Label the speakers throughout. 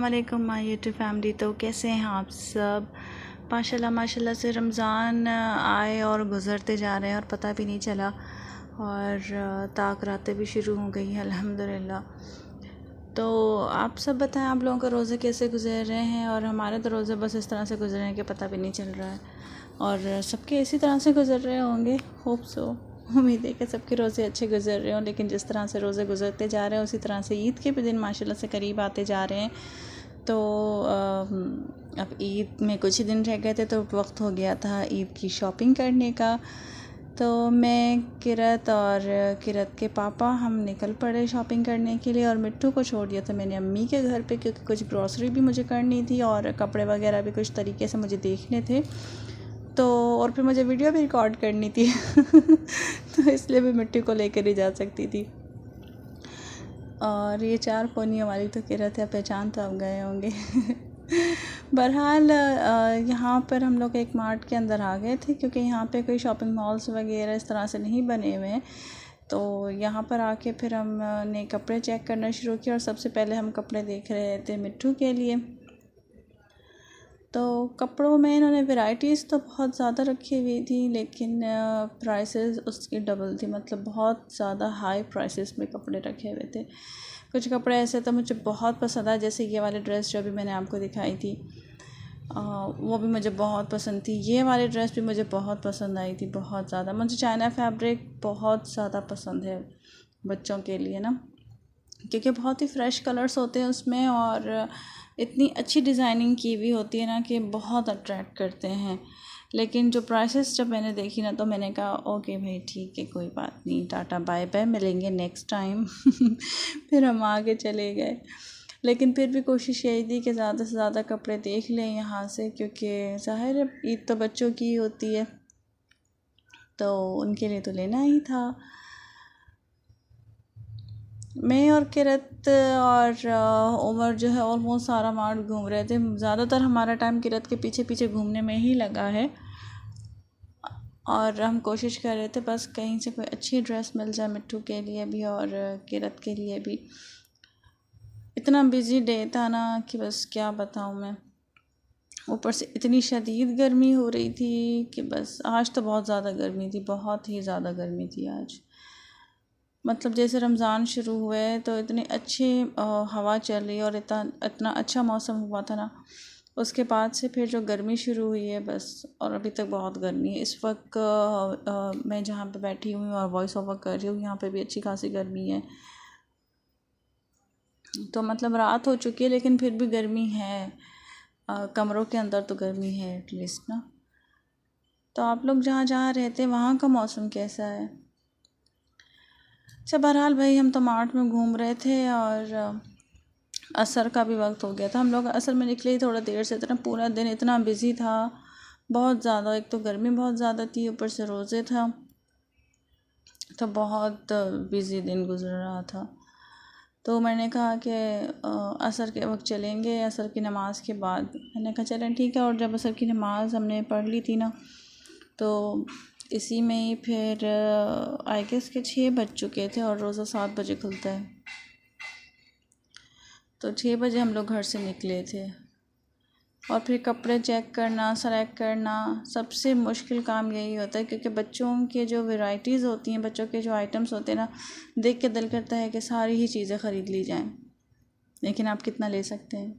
Speaker 1: वालेकुम my YouTube family. तो कैसे हैं आप सब? माशाल्लाह माशाल्लाह से रमज़ान आए और गुज़रते जा रहे हैं और पता भी नहीं चला, और ताक रातें भी शुरू हो गई हैं अल्हम्दुलिल्लाह। तो आप सब बताएं, आप लोगों के रोज़े कैसे गुज़र रहे हैं? और हमारे तो रोज़े बस इस तरह से गुज़र रहे हैं कि पता भी नहीं चल रहा है, और सबके इसी तरह से गुज़र रहे होंगे। होप सो, उम्मीद है कि सबके रोज़े अच्छे गुज़र रहे हों। लेकिन जिस तरह से रोज़े गुज़रते जा रहे हैं उसी तरह से ईद के भी दिन माशाल्लाह से करीब आते जा रहे हैं। तो अब ईद में कुछ ही दिन रह गए थे, तो वक्त हो गया था ईद की शॉपिंग करने का। तो मैं, किरत और किरत के पापा हम निकल पड़े शॉपिंग करने के लिए, और मिट्टू को छोड़ दिया था मैंने अम्मी के घर पे, क्योंकि कुछ ग्रॉसरी भी मुझे करनी थी और कपड़े वगैरह भी कुछ तरीके से मुझे देखने थे। तो और फिर मुझे वीडियो भी रिकॉर्ड करनी थी तो इसलिए मैं मिट्टू को लेकर ही जा सकती थी। और ये चार कोनियों वाली तो किरत है, पहचान तो आप गए होंगे बहरहाल यहाँ पर हम लोग एक मार्ट के अंदर आ गए थे, क्योंकि यहाँ पे कोई शॉपिंग मॉल्स वगैरह इस तरह से नहीं बने हुए हैं। तो यहाँ पर आके फिर हमने कपड़े चेक करना शुरू किया, और सबसे पहले हम कपड़े देख रहे थे मिट्टू के लिए। तो कपड़ों में इन्होंने वैराइटीज़ तो बहुत ज़्यादा रखी हुई थी, लेकिन प्राइसेस उसकी डबल थी। मतलब बहुत ज़्यादा हाई प्राइसेस में कपड़े रखे हुए थे। कुछ कपड़े ऐसे तो मुझे बहुत पसंद आए, जैसे ये वाली ड्रेस जो अभी मैंने आपको दिखाई थी, वो भी मुझे बहुत पसंद थी। ये वाली ड्रेस भी मुझे बहुत पसंद आई थी, बहुत ज़्यादा। मुझे चाइना फैब्रिक बहुत ज़्यादा पसंद है बच्चों के लिए ना, क्योंकि बहुत ही फ्रेश कलर्स होते हैं उसमें, और इतनी अच्छी डिज़ाइनिंग की हुई होती है ना कि बहुत अट्रैक्ट करते हैं। लेकिन जो प्राइसेस जब मैंने देखी ना, तो मैंने कहा ओके भाई ठीक है, कोई बात नहीं, टाटा बाय बाय, मिलेंगे नेक्स्ट टाइम फिर हम आगे चले गए। लेकिन फिर भी कोशिश यही थी कि ज़्यादा से ज़्यादा कपड़े देख लें यहाँ से, क्योंकि ज़ाहिर है ईद तो बच्चों की होती है, तो उनके लिए तो लेना ही था। मैं और किरत और उमर जो है ऑलमोस्ट सारा मार्ट घूम रहे थे। ज़्यादातर हमारा टाइम किरत के पीछे पीछे घूमने में ही लगा है, और हम कोशिश कर रहे थे बस कहीं से कोई अच्छी ड्रेस मिल जाए मिट्टू के लिए भी और किरत के लिए भी। इतना बिजी डे था ना कि बस क्या बताऊँ मैं। ऊपर से इतनी शदीद गर्मी हो रही थी कि बस, आज तो बहुत ज़्यादा गर्मी थी, बहुत ही ज़्यादा गर्मी थी आज। मतलब जैसे रमज़ान शुरू हुए तो इतनी अच्छी हवा चल रही और इतना इतना अच्छा मौसम हुआ था ना, उसके बाद से फिर जो गर्मी शुरू हुई है बस, और अभी तक बहुत गर्मी है। इस वक्त मैं जहाँ पे बैठी हुई हूँ और वॉइस ओवर कर रही हूँ, यहाँ पे भी अच्छी खासी गर्मी है। तो मतलब रात हो चुकी है, लेकिन फिर भी गर्मी है। कमरों के अंदर तो गर्मी है एटलीस्ट ना। तो आप लोग जहाँ जहाँ रहते हैं वहाँ का मौसम कैसा है? अच्छा, बहरहाल भाई हम तो मार्ट में घूम रहे थे, और असर का भी वक्त हो गया था। हम लोग असल में निकले ही थोड़ा देर से, इतना पूरा दिन इतना बिजी था, बहुत ज़्यादा। एक तो गर्मी बहुत ज़्यादा थी, ऊपर से रोज़े था, तो बहुत बिजी दिन गुजर रहा था। तो मैंने कहा कि असर के वक्त चलेंगे, असर की नमाज़ के बाद। मैंने कहा चलें ठीक है। और जब असर की नमाज़ हमने पढ़ ली थी ना, तो इसी में ही फिर आई गेस के 6 बज चुके थे, और रोज़ा 7 बजे खुलता है। तो 6 बजे हम लोग घर से निकले थे, और फिर कपड़े चेक करना, सेलेक्ट करना, सबसे मुश्किल काम यही होता है, क्योंकि बच्चों के जो वैराइटीज़ होती हैं, बच्चों के जो आइटम्स होते हैं ना, देख के दिल करता है कि सारी ही चीज़ें ख़रीद ली जाएं, लेकिन आप कितना ले सकते हैं,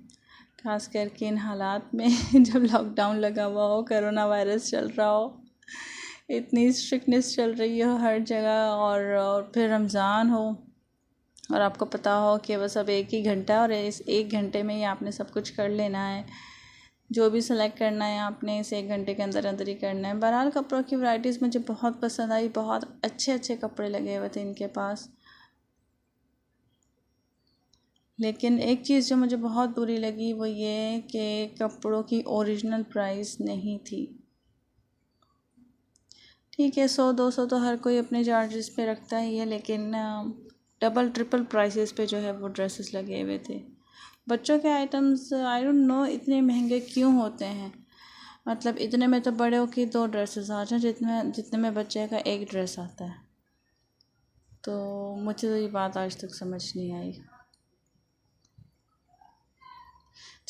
Speaker 1: ख़ास करके इन हालात में जब लॉकडाउन लगा हुआ हो, कोरोना वायरस चल रहा हो, इतनी स्ट्रिक्टनेस चल रही हो हर जगह, और फिर रमज़ान हो, और आपको पता हो कि बस अब एक ही घंटा है, और इस एक घंटे में ही आपने सब कुछ कर लेना है। जो भी सेलेक्ट करना है आपने इस एक घंटे के अंदर अंदर ही करना है। बहरहाल कपड़ों की वैराइटीज़ मुझे बहुत पसंद आई, बहुत अच्छे अच्छे कपड़े लगे हुए थे इनके पास। लेकिन एक चीज़ जो मुझे बहुत बुरी लगी वो ये कि कपड़ों की ओरिजिनल प्राइस नहीं थी। ठीक है, 100-200 तो हर कोई अपने चार्जेस पे रखता ही है, लेकिन डबल ट्रिपल प्राइसेस पे जो है वो ड्रेसेस लगे हुए थे। बच्चों के आइटम्स आई डोंट नो इतने महंगे क्यों होते हैं। मतलब इतने में तो बड़े की 2 ड्रेसेस आ जाए, जितने जितने में बच्चे का एक ड्रेस आता है। तो मुझे तो ये बात आज तक समझ नहीं आई।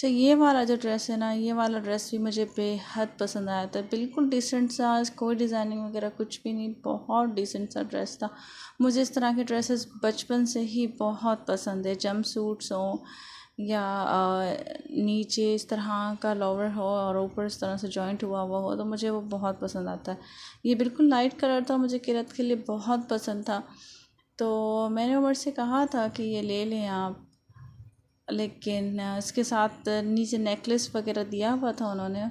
Speaker 1: अच्छा, ये वाला जो ड्रेस है ना, ये वाला ड्रेस भी मुझे बेहद पसंद आया था। बिल्कुल डिसेंट सा, कोई डिज़ाइनिंग वगैरह कुछ भी नहीं, बहुत डिसेंट सा ड्रेस था। मुझे इस तरह के ड्रेसेस बचपन से ही बहुत पसंद है। जंप सूट्स हों या नीचे इस तरह का लोवर हो और ऊपर इस तरह से जॉइंट हुआ हुआ हो, तो मुझे वो बहुत पसंद आता है। ये बिल्कुल लाइट कलर था, मुझे किरत के लिए बहुत पसंद था। तो मैंने उमर से कहा था कि ये ले लें आप, लेकिन इसके साथ नीचे नेकलेस वगैरह दिया हुआ था उन्होंने।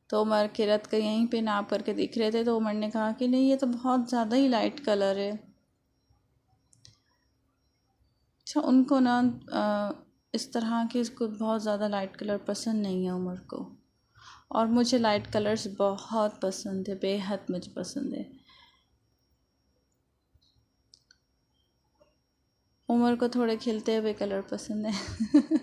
Speaker 1: तो उमर किरत का यहीं पे नाप करके दिख रहे थे, तो उमर ने कहा कि नहीं, ये तो बहुत ज़्यादा ही लाइट कलर है। अच्छा, उनको ना इस तरह के इसको बहुत ज़्यादा लाइट कलर पसंद नहीं है उमर को, और मुझे लाइट कलर्स बहुत पसंद है, बेहद मुझे पसंद है। उमर को थोड़े खिलते हुए कलर पसंद है।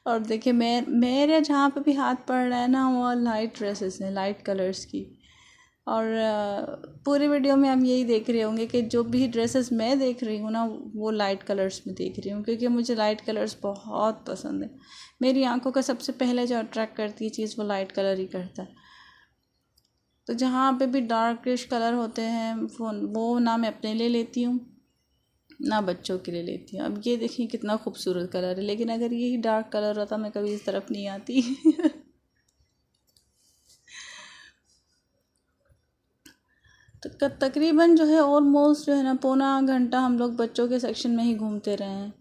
Speaker 1: और देखिए, मेरे जहाँ पे भी हाथ पड़ रहा है ना, वो लाइट ड्रेसेस हैं, लाइट कलर्स की। और पूरे वीडियो में आप यही देख रहे होंगे कि जो भी ड्रेसेस मैं देख रही हूँ ना, वो लाइट कलर्स में देख रही हूँ, क्योंकि मुझे लाइट कलर्स बहुत पसंद है। मेरी आंखों का सबसे पहले जो अट्रैक्ट करती है चीज़, वो लाइट कलर ही करता है। तो जहाँ पे भी डार्किश कलर होते हैं, वो ना मैं अपने लिए लेती हूँ ना बच्चों के लिए लेती हूँ। अब ये देखिए कितना खूबसूरत कलर है, लेकिन अगर यही डार्क कलर होता, मैं कभी इस तरफ नहीं आती। तो तकरीबन जो है ऑलमोस्ट जो है ना, पौना घंटा हम लोग बच्चों के सेक्शन में ही घूमते रहे हैं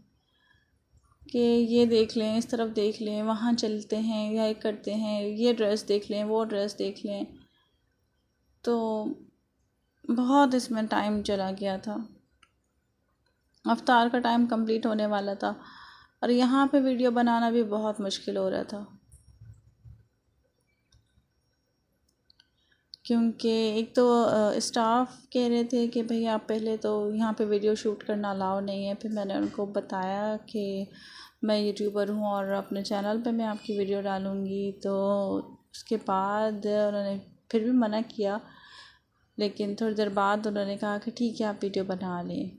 Speaker 1: कि ये देख लें, इस तरफ देख लें, वहाँ चलते हैं, या ये करते हैं, ये ड्रेस देख लें, वो ड्रेस देख लें। तो बहुत इसमें टाइम चला गया था। अफ्तार का टाइम कंप्लीट होने वाला था, और यहाँ पे वीडियो बनाना भी बहुत मुश्किल हो रहा था, क्योंकि एक तो स्टाफ कह रहे थे कि भाई आप पहले तो यहाँ पे वीडियो शूट करना अलाउ नहीं है। फिर मैंने उनको बताया कि मैं यूट्यूबर हूँ और अपने चैनल पे मैं आपकी वीडियो डालूँगी, तो उसके बाद उन्होंने फिर भी मना किया। लेकिन थोड़ी देर बाद उन्होंने कहा कि ठीक है, आप वीडियो बना लें।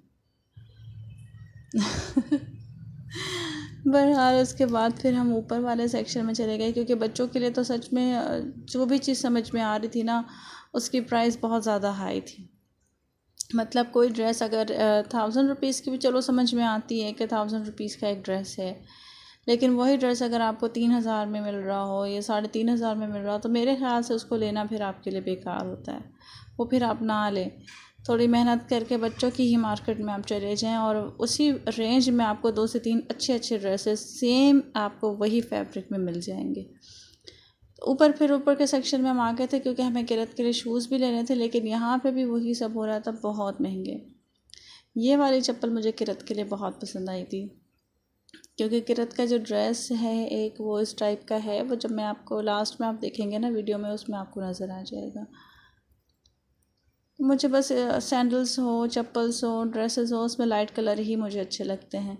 Speaker 1: बहरहाल उसके बाद फिर हम ऊपर वाले सेक्शन में चले गए, क्योंकि बच्चों के लिए तो सच में जो भी चीज़ समझ में आ रही थी ना, उसकी प्राइस बहुत ज़्यादा हाई थी। मतलब कोई ड्रेस अगर 1000 रुपीज़ की भी चलो समझ में आती है कि 1000 रुपीज़ का एक ड्रेस है, लेकिन वही ड्रेस अगर आपको 3000 में मिल रहा हो या 3500 में मिल रहा हो, तो मेरे ख्याल से उसको लेना फिर आपके लिए बेकार होता है। वो फिर आप ना लें। थोड़ी मेहनत करके बच्चों की ही मार्केट में आप चले जाएं, और उसी रेंज में आपको 2 से 3 अच्छे अच्छे ड्रेसेस सेम आपको वही फैब्रिक में मिल जाएंगे। फिर ऊपर के सेक्शन में हम आ गए थे, क्योंकि हमें किरत के लिए शूज़ भी लेने थे, लेकिन यहाँ पे भी वही सब हो रहा था, बहुत महंगे। ये वाली चप्पल मुझे किरत के लिए बहुत पसंद आई थी, क्योंकि किरत का जो ड्रेस है एक वो इस टाइप का है। वो जब मैं आपको लास्ट में आप देखेंगे ना वीडियो में, उसमें आपको नज़र आ जाएगा। मुझे बस सैंडल्स हो, चप्पल्स हो, ड्रेसेस हो, उसमें लाइट कलर ही मुझे अच्छे लगते हैं।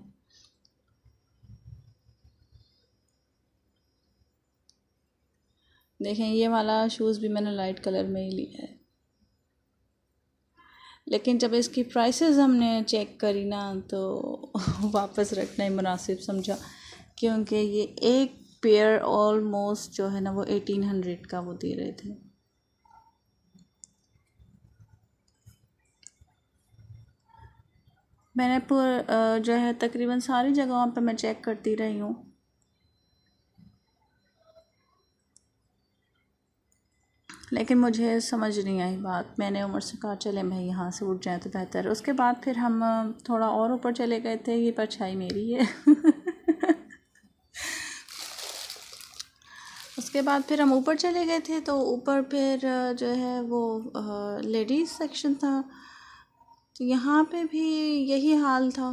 Speaker 1: देखें, ये वाला शूज़ भी मैंने लाइट कलर में ही लिया है, लेकिन जब इसकी प्राइसेस हमने चेक करी ना, तो वापस रखना ही मुनासिब समझा, क्योंकि ये एक पेयर ऑलमोस्ट जो है ना, वो 1800 का वो दे रहे थे। मैंने जो है तकरीबन सारी जगहों पे मैं चेक करती रही हूँ, लेकिन मुझे समझ नहीं आई बात। मैंने उमर से कहा चले भाई यहाँ से उठ जाए तो बेहतर है। उसके बाद फिर हम थोड़ा और ऊपर चले गए थे। ये परछाई मेरी है। उसके बाद फिर हम ऊपर चले गए थे, तो ऊपर फिर जो है वो लेडीज़ सेक्शन था। तो यहाँ पे भी यही हाल था।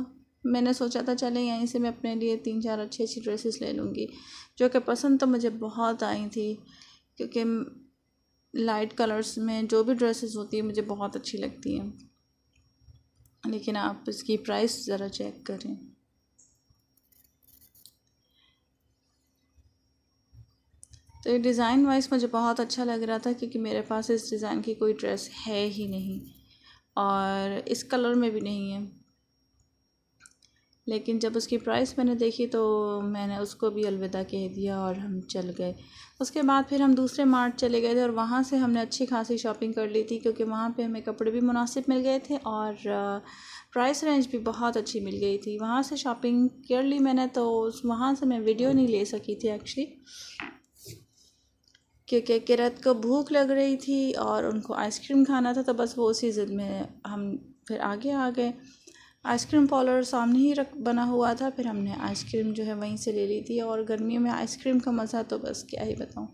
Speaker 1: मैंने सोचा था चले यहीं से मैं अपने लिए 3-4 अच्छी अच्छी ड्रेसेस ले लूँगी, जो कि पसंद तो मुझे बहुत आई थी, क्योंकि लाइट कलर्स में जो भी ड्रेसेस होती है मुझे बहुत अच्छी लगती हैं। लेकिन आप इसकी प्राइस ज़रा चेक करें। तो ये डिज़ाइन वाइज मुझे बहुत अच्छा लग रहा था, क्योंकि मेरे पास इस डिज़ाइन की कोई ड्रेस है ही नहीं, और इस कलर में भी नहीं है। लेकिन जब उसकी प्राइस मैंने देखी तो मैंने उसको भी अलविदा कह दिया और हम चल गए। उसके बाद फिर हम दूसरे मार्ट चले गए थे और वहाँ से हमने अच्छी खासी शॉपिंग कर ली थी, क्योंकि वहाँ पे हमें कपड़े भी मुनासिब मिल गए थे और प्राइस रेंज भी बहुत अच्छी मिल गई थी। वहाँ से शॉपिंग कर ली मैंने, तो वहाँ से मैं वीडियो नहीं ले सकी थी एक्चुअली, क्योंकि किरत को भूख लग रही थी और उनको आइसक्रीम खाना था, तो बस वो उसी ज़िद में हम फिर आगे आ गए। आइसक्रीम पार्लर सामने ही रख बना हुआ था, फिर हमने आइसक्रीम जो है वहीं से ले ली थी। और गर्मियों में आइसक्रीम का मज़ा तो बस क्या ही बताऊँ।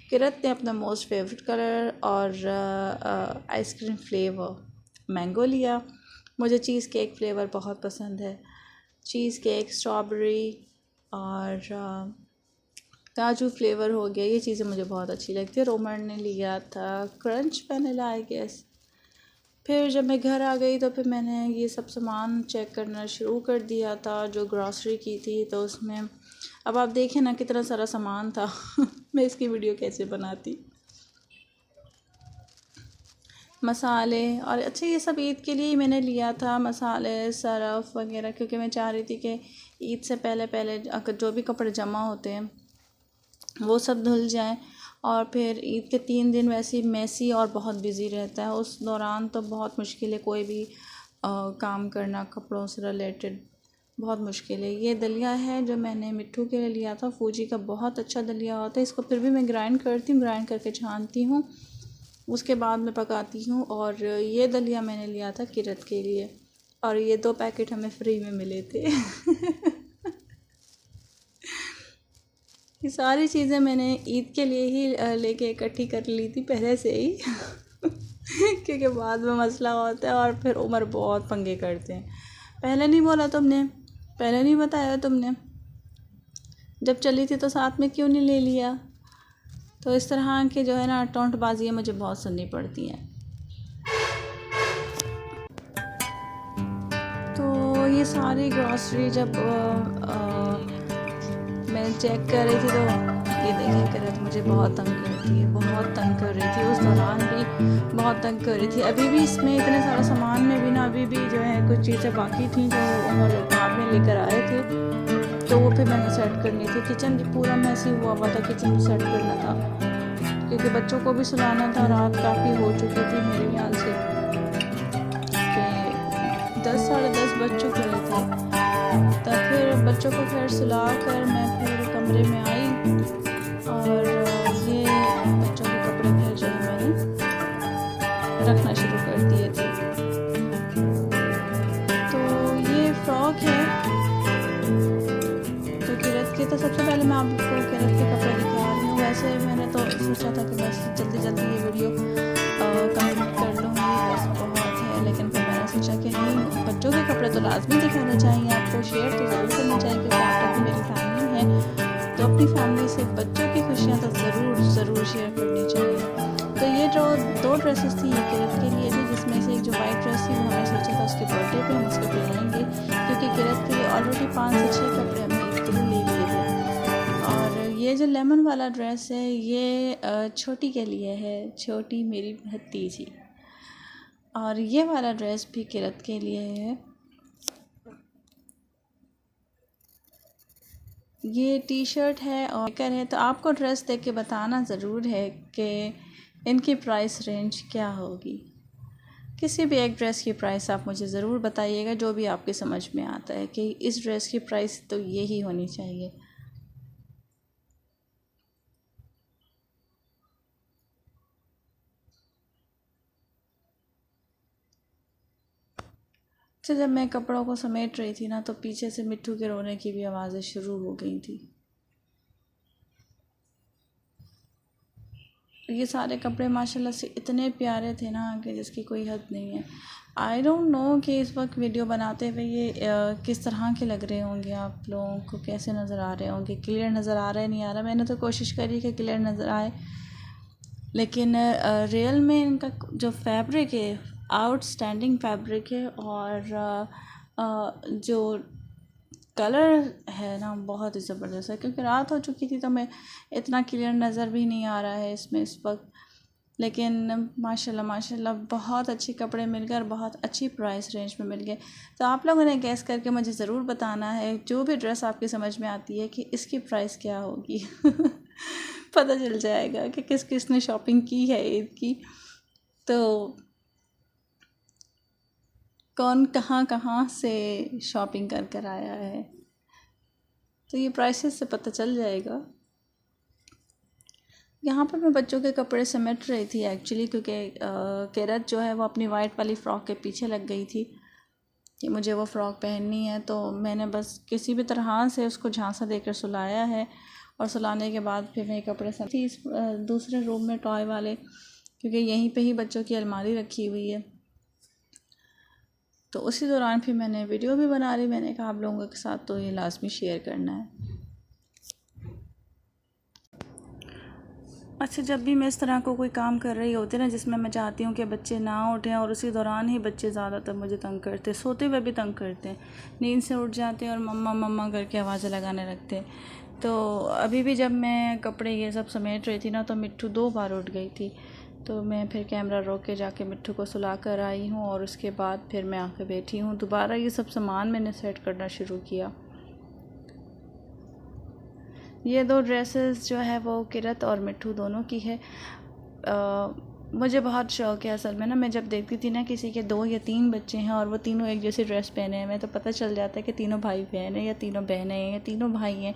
Speaker 1: किरत ने अपना मोस्ट फेवरेट कलर और आइसक्रीम फ्लेवर मैंगो लिया। मुझे चीज़ केक फ्लेवर बहुत पसंद है। चीज़ केक, स्ट्रॉबेरी और काजू फ्लेवर हो गया, ये चीज़ें मुझे बहुत अच्छी लगती है। रोमन ने लिया था क्रंच वैनिला आई गेस। फिर जब मैं घर आ गई तो फिर मैंने ये सब सामान चेक करना शुरू कर दिया था जो ग्रॉसरी की थी। तो उसमें अब आप देखें ना कितना सारा सामान था मैं इसकी वीडियो कैसे बनाती। मसाले और अच्छा, ये सब ईद के लिए ही मैंने लिया था, मसाले, सरफ़ वगैरह, क्योंकि मैं चाह रही थी कि ईद से पहले पहले जो भी कपड़े जमा होते हैं वो सब धुल जाएं। और फिर ईद के 3 दिन वैसे ही मैसी और बहुत बिज़ी रहता है, उस दौरान तो बहुत मुश्किल है कोई भी काम करना कपड़ों से रिलेटेड, बहुत मुश्किल है। ये दलिया है जो मैंने मिट्ठू के लिए लिया था, फूजी का बहुत अच्छा दलिया होता है। इसको फिर भी मैं ग्राइंड करती हूँ, ग्राइंड करके छानती हूँ, उसके बाद मैं पकाती हूँ। और ये दलिया मैंने लिया था किरत के लिए, और ये 2 पैकेट हमें फ्री में मिले थे ये सारी चीज़ें मैंने ईद के लिए ही लेके इकट्ठी कर ली थी पहले से ही क्योंकि बाद में मसला होता है और फिर उमर बहुत पंगे करते हैं। पहले नहीं बोला तुमने, पहले नहीं बताया तुमने, जब चली थी तो साथ में क्यों नहीं ले लिया। तो इस तरह के जो है ना टोंटबाजियाँ मुझे बहुत सुननी पड़ती हैं। तो ये सारी ग्रॉसरी जब मैं चेक कर रही थी तो ये देखिए किरत मुझे बहुत तंग करती है, बहुत तंग कर रही थी, उस दौरान भी बहुत तंग कर रही थी। अभी भी इसमें इतने सारा सामान में भी ना अभी भी जो है कुछ चीज़ें बाकी थी जो उन्होंने बाद में लेकर आए थे, तो वो फिर मैंने सेट करनी थी। किचन भी पूरा मैसी हुआ हुआ था, किचन भी सेट करना था क्योंकि बच्चों को भी सुलाना था। रात काफ़ी हो चुकी थी मेरे ख्याल से कि 10 साढ़े 10 बज चुके थे। तब फिर बच्चों को खैर सुला कर मैं फिर कमरे में आई और ये बच्चों के कपड़े फिर जो है मैंने रखना शुरू कर दिए थे। तो ये फ्रॉक है तो किरत के, तो सबसे पहले मैं आपको किरत के कपड़े दिखा रही हूँ। वैसे मैंने तो सोचा था कि बस जल्दी जल्दी ये वीडियो कंप्लीट कर लूँगी, बस बहुत है, लेकिन फिर मैंने सोचा कि नहीं, बच्चों के कपड़े तो लाजमी दिखाने चाहिए, आपको शेयर तो ज़रूर करना चाहिए क्योंकि आप तो मेरी फैमिली है, तो अपनी फैमिली से बच्चों की खुशियाँ तो ज़रूर शेयर करनी चाहिए। तो ये जो 2 ड्रेसेस थी ये किरत के लिए थी, जिसमें से एक जो वाइट ड्रेस थी वो हमने सोचा था उसके बर्थडे पे हम उसको पहनाएंगे, क्योंकि किरत के लिए ऑलरेडी 5 से 6 कपड़े हमने ईद के लिए ले लिए थे। और ये जो लेमन वाला ड्रेस है ये छोटी के लिए है, छोटी मेरी भतीजी। और ये वाला ड्रेस भी किरत के लिए है। ये टी शर्ट है और निकर है। तो आपको ड्रेस देख के बताना ज़रूर है कि इनकी प्राइस रेंज क्या होगी। किसी भी एक ड्रेस की प्राइस आप मुझे ज़रूर बताइएगा जो भी आपके समझ में आता है कि इस ड्रेस की प्राइस तो यही होनी चाहिए। तो जब मैं कपड़ों को समेट रही थी ना तो पीछे से मिट्ठू के रोने की भी आवाज़ें शुरू हो गई थी। ये सारे कपड़े माशाल्लाह से इतने प्यारे थे ना कि जिसकी कोई हद नहीं है। आई डोंट नो कि इस वक्त वीडियो बनाते हुए ये किस तरह के लग रहे होंगे, आप लोगों को कैसे नज़र आ रहे होंगे, क्लियर नज़र आ रहा है नहीं आ रहा। मैंने तो कोशिश करी कि क्लियर नज़र आए, लेकिन रियल में इनका जो फैब्रिक है आउटस्टैंडिंग फैब्रिक है और जो कलर है ना बहुत ही ज़बरदस्त है। क्योंकि रात हो चुकी थी तो मैं इतना क्लियर नज़र भी नहीं आ रहा है इसमें इस वक्त, लेकिन माशाल्लाह माशाल्लाह बहुत अच्छे कपड़े मिल गए और बहुत अच्छी प्राइस रेंज में मिल गए। तो आप लोगों ने गैस करके मुझे ज़रूर बताना है, जो भी ड्रेस आपकी समझ में आती है, कि इसकी प्राइस क्या होगी। पता चल जाएगा कि किस किस ने शॉपिंग की है ईद की, तो कौन कहाँ कहाँ से शॉपिंग कर कर आया है, तो ये प्राइसेस से पता चल जाएगा। यहाँ पर मैं बच्चों के कपड़े समेट रही थी एक्चुअली, क्योंकि किरत जो है वो अपनी वाइट वाली फ़्रॉक के पीछे लग गई थी कि मुझे वो फ़्रॉक पहननी है। तो मैंने बस किसी भी तरह से उसको झांसा देकर सुलाया है, और सुलाने के बाद फिर मैं कपड़े समेट थी इस दूसरे रूम में टॉय वाले, क्योंकि यहीं पे ही बच्चों की अलमारी रखी हुई है। तो उसी दौरान फिर मैंने वीडियो भी बना ली। मैंने कहा आप लोगों के साथ तो ये लाजमी शेयर करना है। अच्छा, जब भी मैं इस तरह को कोई काम कर रही होती है ना, जिसमें मैं चाहती हूँ कि बच्चे ना उठें, और उसी दौरान ही बच्चे ज़्यादातर मुझे तंग करते, सोते हुए भी तंग करते हैं, नींद से उठ जाते हैं और मम्मा मम्मा करके आवाज़ें लगाने लगते हैं। तो अभी भी जब मैं कपड़े ये सब समेट रही थी ना, तो मिट्ठू 2 बार उठ गई थी। तो मैं फिर कैमरा रोक के जाके मिट्ठू को सुला कर आई हूँ, और उसके बाद फिर मैं आके बैठी हूँ। दोबारा ये सब सामान मैंने सेट करना शुरू किया। ये 2 ड्रेसेस जो है वो किरत और मिट्ठू दोनों की है। मुझे बहुत शौक़ है असल में ना, मैं जब देखती थी ना किसी के 2 या 3 बच्चे हैं और वो तीनों एक जैसी ड्रेस पहने हुए हैं, तो पता चल जाता है कि तीनों भाई बहन हैं, या तीनों बहनें हैं, या तीनों भाई हैं।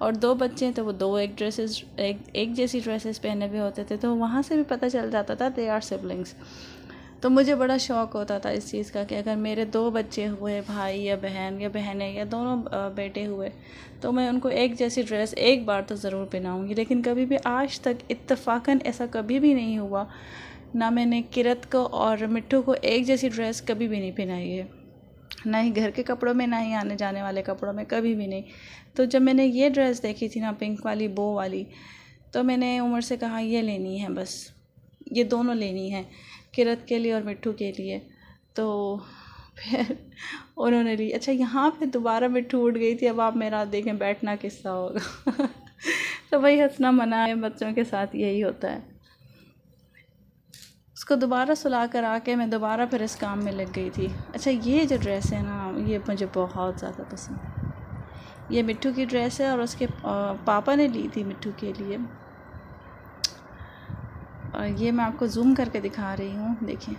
Speaker 1: और 2 बच्चे हैं तो वो 2 एक जैसी ड्रेसेस पहने हुए होते थे, तो वहाँ से भी पता चल जाता था दे आर सिबलिंग्स। तो मुझे बड़ा शौक़ होता था इस चीज़ का कि अगर मेरे 2 बच्चे हुए, भाई या बहनें या दोनों बेटे हुए, तो मैं उनको एक जैसी ड्रेस एक बार तो ज़रूर पहनाऊँगी। लेकिन कभी भी आज तक इत्तफ़ाक़न ऐसा कभी भी नहीं हुआ, ना मैंने किरत को और मिट्ठू को एक जैसी ड्रेस कभी भी नहीं पहनाई है, ना ही घर के कपड़ों में, ना ही आने जाने वाले कपड़ों में, कभी भी नहीं। तो जब मैंने ये ड्रेस देखी थी ना, पिंक वाली बो वाली, तो मैंने उमर से कहा ये लेनी है, बस ये दोनों लेनी है, किरत के लिए और मिट्ठू के लिए। तो फिर उन्होंने ली। अच्छा, यहाँ पे दोबारा मिट्ठू उठ गई थी। अब आप मेरा देखें बैठना किस्सा होगा। तो वही हंसना मना है, बच्चों के साथ यही होता है। उसको दोबारा सुला कर आके मैं दोबारा फिर इस काम में लग गई थी। अच्छा, ये जो ड्रेस है ना, ये मुझे बहुत ज़्यादा पसंद है। ये मिट्ठू की ड्रेस है और उसके पापा ने ली थी मिट्ठू के लिए। और ये मैं आपको जूम करके दिखा रही हूँ, देखिए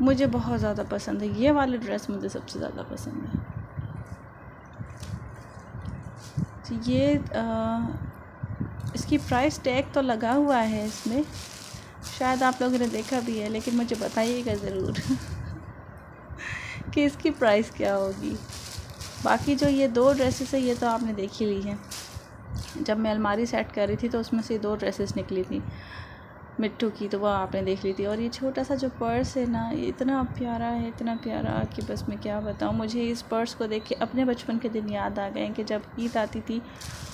Speaker 1: मुझे बहुत ज़्यादा पसंद है। ये वाली ड्रेस मुझे सबसे ज़्यादा पसंद है। तो ये इसकी प्राइस टैग तो लगा हुआ है इसमें, शायद आप लोगों ने देखा भी है, लेकिन मुझे बताइएगा ज़रूर कि इसकी प्राइस क्या होगी। बाकी जो ये 2 ड्रेसेस है ये तो आपने देख ही ली है। जब मैं अलमारी सेट कर रही थी तो उसमें से 2 ड्रेसेस निकली थी मिट्ठू की, तो वो आपने देख ली थी। और ये छोटा सा जो पर्स है ना, ये इतना प्यारा है, इतना प्यारा कि बस मैं क्या बताऊँ। मुझे इस पर्स को देख के अपने बचपन के दिन याद आ गए कि जब ईद आती थी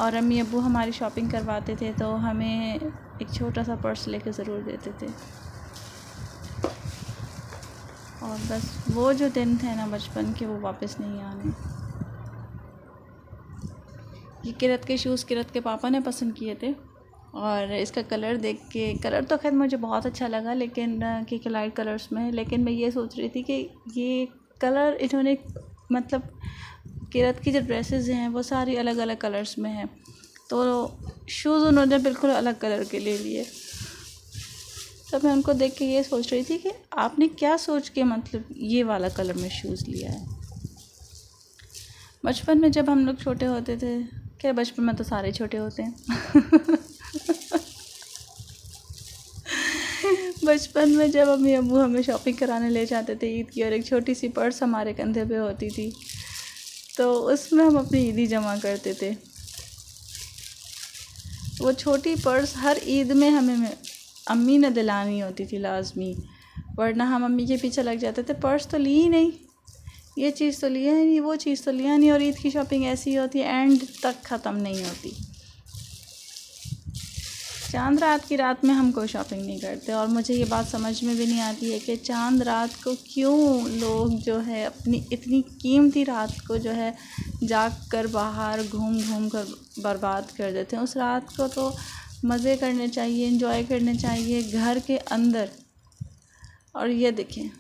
Speaker 1: और अम्मी अब्बू हमारी शॉपिंग करवाते थे, तो हमें एक छोटा सा पर्स लेके ज़रूर देते थे। और बस वो जो दिन थे ना बचपन के, वो वापस नहीं आने। ये किरत के शूज़ किरत के पापा ने पसंद किए थे, और इसका कलर देख के, कलर तो खैर मुझे बहुत अच्छा लगा, लेकिन कि लाइट कलर्स में है। लेकिन मैं ये सोच रही थी कि ये कलर इन्होंने, मतलब किरत की जो ड्रेसेस हैं वो सारी अलग अलग कलर्स में हैं, तो शूज़ उन्होंने बिल्कुल अलग कलर के ले लिए। तो मैं उनको देख के ये सोच रही थी कि आपने क्या सोच के मतलब ये वाला कलर में शूज़ लिया है। बचपन में जब हम लोग छोटे होते थे, क्या बचपन में तो सारे छोटे होते हैं बचपन में जब अम्मी अब्बू हमें शॉपिंग कराने ले जाते थे ईद की, और एक छोटी सी पर्स हमारे कंधे पे होती थी, तो उसमें हम अपनी ईदी जमा करते थे। वो छोटी पर्स हर ईद में हमें अम्मी ने दिलानी होती थी लाजमी, वरना हम अम्मी के पीछे लग जाते थे, पर्स तो ली ही नहीं, ये चीज़ तो लिया ही नहीं, वो चीज़ तो लिया नहीं। और ईद की शॉपिंग ऐसी होती है, एंड तक ख़त्म नहीं होती। चांद रात की रात में हम कोई शॉपिंग नहीं करते, और मुझे ये बात समझ में भी नहीं आती है कि चांद रात को क्यों लोग जो है अपनी इतनी कीमती रात को जो है जाग कर बाहर घूम घूम कर बर्बाद कर देते हैं। उस रात को तो मज़े करने चाहिए, एंजॉय करने चाहिए घर के अंदर। और ये देखिए,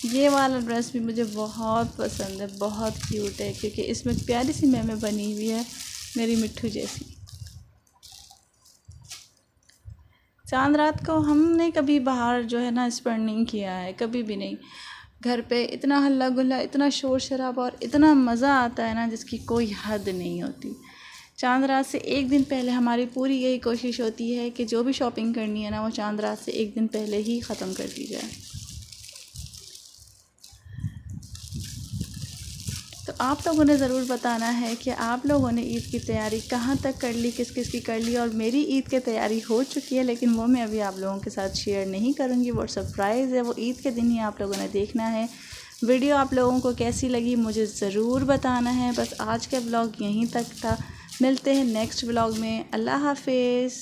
Speaker 1: ये वाला ड्रेस भी मुझे बहुत पसंद है, बहुत क्यूट है, क्योंकि इसमें प्यारी सी मैमे बनी हुई है मेरी मिट्ठू जैसी। चांद रात को हमने कभी बाहर जो है ना स्पेंड नहीं किया है, कभी भी नहीं। घर पे इतना हल्ला गुल्ला, इतना शोर शराबा और इतना मज़ा आता है ना जिसकी कोई हद नहीं होती। चांद रात से एक दिन पहले हमारी पूरी यही कोशिश होती है कि जो भी शॉपिंग करनी है ना वो चांद रात से एक दिन पहले ही ख़त्म कर दी जाए। तो आप लोगों ने ज़रूर बताना है कि आप लोगों ने ईद की तैयारी कहाँ तक कर ली, किस किस की कर ली। और मेरी ईद की तैयारी हो चुकी है, लेकिन वो मैं अभी आप लोगों के साथ शेयर नहीं करूँगी, वो सरप्राइज़ है, वो ईद के दिन ही आप लोगों ने देखना है। वीडियो आप लोगों को कैसी लगी मुझे ज़रूर बताना है। बस आज का ब्लॉग यहीं तक था, मिलते हैं नेक्स्ट ब्लॉग में। अल्लाह हाफिज़।